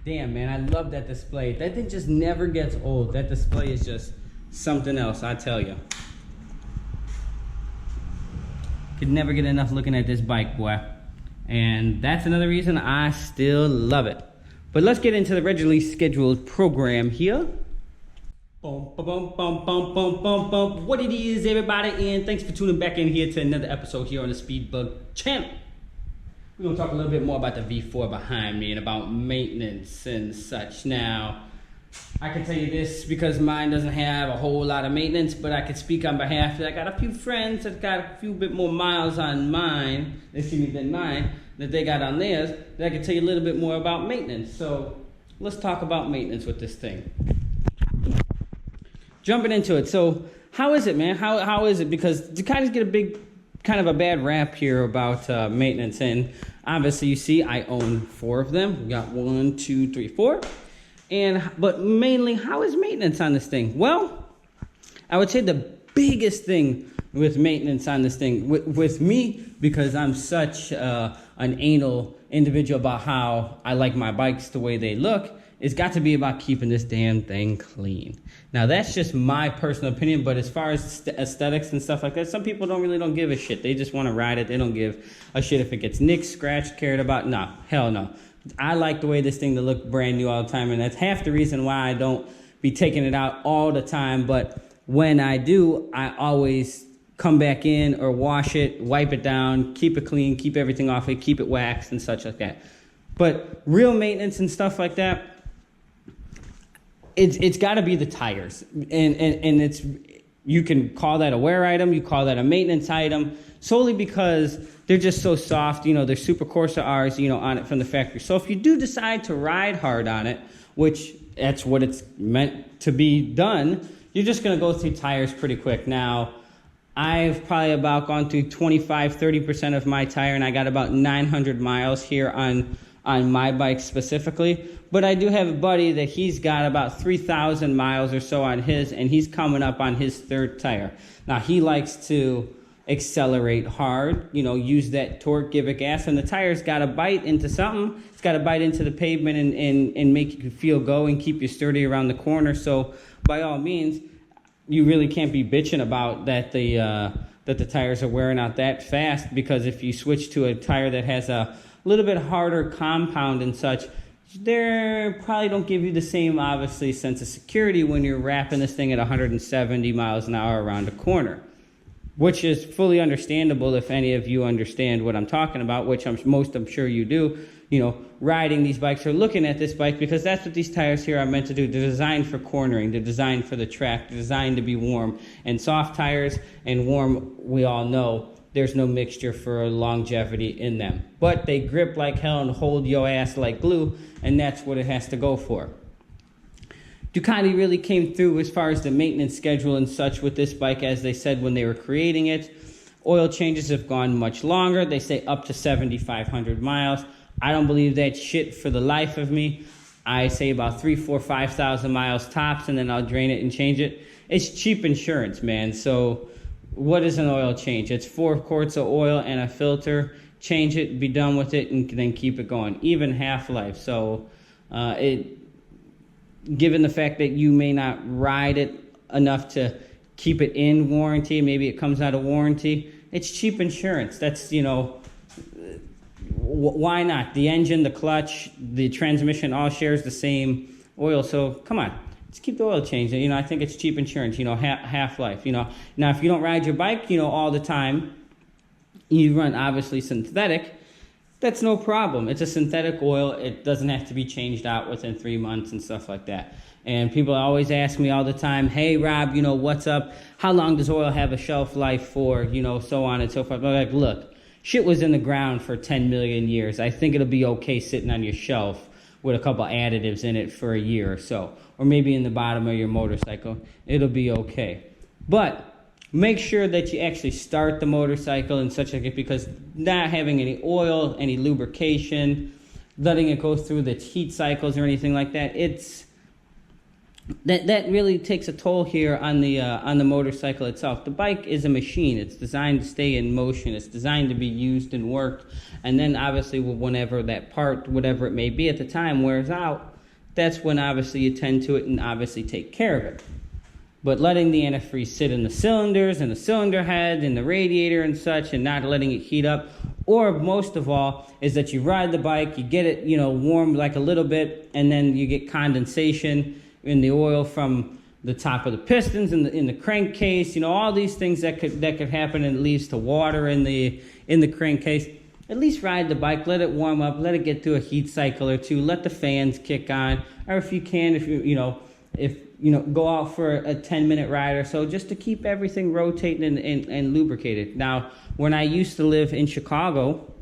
Damn, man, I love that display. That thing just never gets old. That display is just something else, I tell you. Could never get enough looking at this bike, boy. And that's another reason I still love it. But let's get into the regularly scheduled program here. Boom, boom, boom, boom, boom, boom, boom. What it is, everybody, and thanks for tuning back in here to another episode here on the Speedbug channel. We're gonna talk a little bit more about the V4 behind me and about maintenance and such. Now, I can tell you this because mine doesn't have a whole lot of maintenance, but I can speak on behalf of, I got a few friends that got a few bit more miles on mine, than mine, that they got on theirs, that I can tell you a little bit more about maintenance. So let's talk about maintenance with this thing. Jumping into it. So how is it, man? How is it? Because you kind of get a bad rap here about maintenance, and obviously you see I own 4 of them. We got 1, 2, 3, 4. But mainly, how is maintenance on this thing? Well, I would say the biggest thing with maintenance on this thing, with me, because I'm such an anal individual about how I like my bikes the way they look, it's got to be about keeping this damn thing clean. Now, that's just my personal opinion, but as far as aesthetics and stuff like that, some people don't give a shit. They just want to ride it. They don't give a shit if it gets nicked, scratched, cared about. No, hell no. I like the way this thing to look brand new all the time, and that's half the reason why I don't be taking it out all the time. But when I do, I always come back in or wash it, wipe it down, keep it clean, keep everything off it, keep it waxed and such like that. But real maintenance and stuff like that, it's got to be the tires, and it's, you can call that a wear item, you call that a maintenance item, solely because they're just so soft. You know, they're Super Corsa R's, you know, on it from the factory. So if you do decide to ride hard on it, which that's what it's meant to be done, you're just going to go through tires pretty quick. Now, I've probably about gone through 25-30% of my tire, and I got about 900 miles here on my bike specifically. But I do have a buddy that he's got about 3,000 miles or so on his, and he's coming up on his 3rd tire. Now, he likes to accelerate hard, you know, use that torque, give it gas, and the tire's got to bite into something. It's got to bite into the pavement and make you feel go and keep you sturdy around the corner. So by all means, you really can't be bitching about that the tires are wearing out that fast, because if you switch to a tire that has a little bit harder compound and such, they probably don't give you the same, obviously, sense of security when you're wrapping this thing at 170 miles an hour around a corner, which is fully understandable if any of you understand what I'm talking about, which I'm sure you do, you know, riding these bikes or looking at this bike, because that's what these tires here are meant to do. They're designed for cornering. They're designed for the track. They're designed to be warm. And soft tires and warm, we all know, there's no mixture for longevity in them. But they grip like hell and hold your ass like glue, and that's what it has to go for. Ducati really came through as far as the maintenance schedule and such with this bike, as they said when they were creating it. Oil changes have gone much longer. They say up to 7,500 miles. I don't believe that shit for the life of me. I say about 3,000, 4,000, 5,000 miles tops, and then I'll drain it and change it. It's cheap insurance, man. So what is an oil change? It's 4 quarts of oil and a filter. Change it, be done with it, and then keep it going. Even half-life. So given the fact that you may not ride it enough to keep it in warranty, maybe it comes out of warranty, it's cheap insurance. That's, you know, why not? The engine, the clutch, the transmission all shares the same oil, so come on. Just keep the oil change. You know, I think it's cheap insurance, you know, half-life, you know. Now, if you don't ride your bike, you know, all the time, you run, obviously, synthetic, that's no problem. It's a synthetic oil. It doesn't have to be changed out within 3 months and stuff like that. And people always ask me all the time, hey, Rob, you know, what's up? How long does oil have a shelf life for, you know, so on and so forth. I'm like, look, shit was in the ground for 10 million years. I think it'll be okay sitting on your shelf with a couple additives in it for a year or so. Or maybe in the bottom of your motorcycle. It'll be okay. But make sure that you actually start the motorcycle and such like it, because not having any oil, any lubrication, letting it go through the heat cycles or anything like that, that really takes a toll here on the motorcycle itself. The bike is a machine. It's designed to stay in motion. It's designed to be used and worked. And then obviously whenever that part, whatever it may be at the time, wears out, that's when obviously you tend to it and obviously take care of it. But letting the antifreeze sit in the cylinders and the cylinder head and the radiator and such, and not letting it heat up, or most of all, is that you ride the bike, you get it, warm like a little bit, and then you get condensation in the oil from the top of the pistons and in the crankcase, all these things that could happen, and it leads to water in the crankcase. At least ride the bike, let it warm up, let it get through a heat cycle or two, let the fans kick on, or if you can, go out for a 10-minute ride or so, just to keep everything rotating and lubricated. Now, when I used to live in Chicago,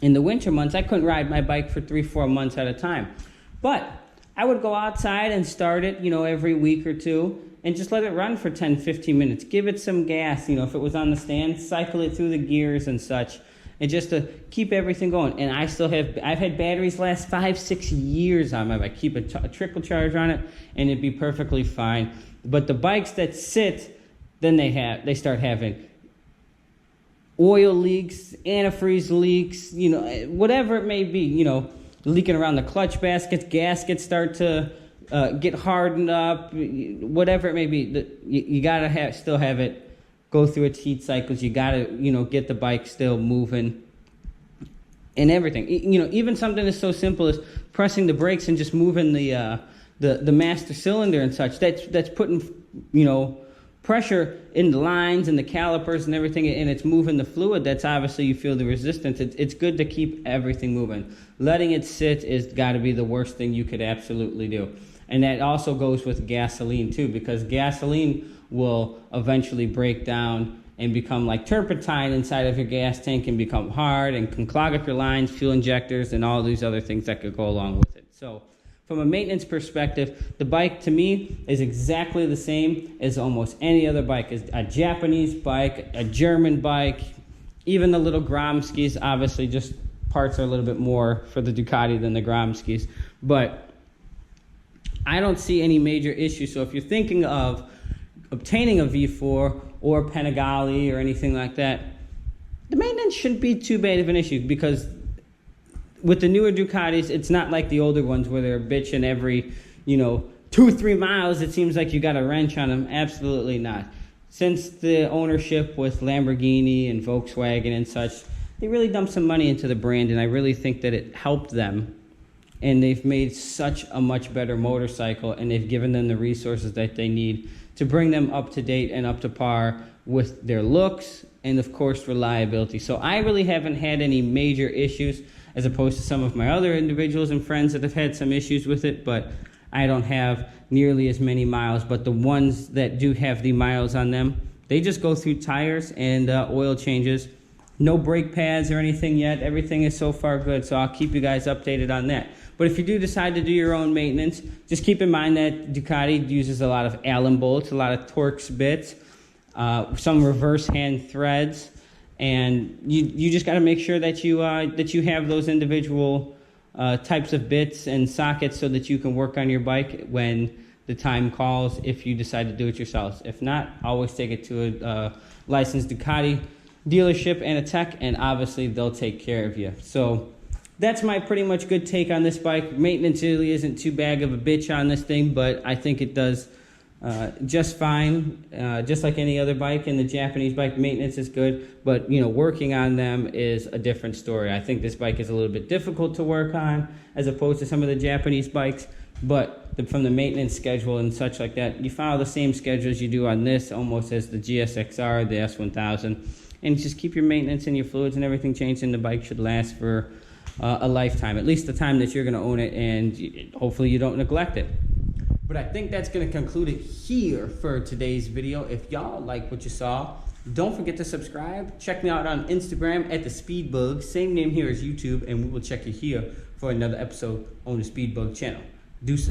in the winter months, I couldn't ride my bike for 3-4 months at a time. But I would go outside and start it, every week or two, and just let it run for 10-15 minutes. Give it some gas, if it was on the stand, cycle it through the gears and such, and just to keep everything going. And I've had batteries last 5-6 years on my bike. Keep a trickle charge on it, and it'd be perfectly fine. But the bikes that sit, then they start having oil leaks, antifreeze leaks, whatever it may be, leaking around the clutch gaskets start to get hardened up, whatever it may be. You gotta still have it go through its heat cycles. You gotta, get the bike still moving and everything. Even something as so simple as pressing the brakes and just moving the master cylinder and such. That's putting, pressure in the lines and the calipers and everything, and it's moving the fluid. That's obviously, you feel the resistance. It's good to keep everything moving. Letting it sit is got to be the worst thing you could absolutely do. And that also goes with gasoline too, because gasoline will eventually break down and become like turpentine inside of your gas tank and become hard and can clog up your lines, fuel injectors, and all these other things that could go along with it. So from a maintenance perspective, the bike to me is exactly the same as almost any other bike. Is a Japanese bike, a German bike, even the little Gromskis. Obviously, just parts are a little bit more for the Ducati than the Gromskis. But I don't see any major issues. So if you're thinking of obtaining a V4 or Panigale or anything like that, the maintenance shouldn't be too bad of an issue, because with the newer Ducatis, it's not like the older ones where they're bitching every, 2-3 miles. It seems like you got a wrench on them. Absolutely not. Since the ownership with Lamborghini and Volkswagen and such, they really dumped some money into the brand, and I really think that it helped them. And they've made such a much better motorcycle, and they've given them the resources that they need to bring them up to date and up to par with their looks and, of course, reliability. So I really haven't had any major issues, as opposed to some of my other individuals and friends that have had some issues with it, but I don't have nearly as many miles. But the ones that do have the miles on them, they just go through tires and oil changes. No brake pads or anything yet. Everything is so far good, so I'll keep you guys updated on that. But if you do decide to do your own maintenance, just keep in mind that Ducati uses a lot of Allen bolts, a lot of Torx bits, some reverse hand threads, and you just got to make sure that you have those individual types of bits and sockets so that you can work on your bike when the time calls, if you decide to do it yourselves. If not, always take it to a licensed Ducati dealership and a tech, and obviously they'll take care of you. So that's my pretty much good take on this bike. Maintenance really isn't too bad of a bitch on this thing, but I think it does just fine, just like any other bike. And the Japanese bike maintenance is good, but working on them is a different story. I think this bike is a little bit difficult to work on as opposed to some of the Japanese bikes, but from the maintenance schedule and such like that, you follow the same schedules you do on this almost as the GSXR, the S1000, and just keep your maintenance and your fluids and everything changed, and the bike should last for a lifetime, at least the time that you're going to own it, and hopefully you don't neglect it. But I think that's going to conclude it here for today's video. If y'all like what you saw, don't forget to subscribe. Check me out on Instagram at the Speedbug, same name here as YouTube, and we will check you here for another episode on the Speedbug channel. Deuces.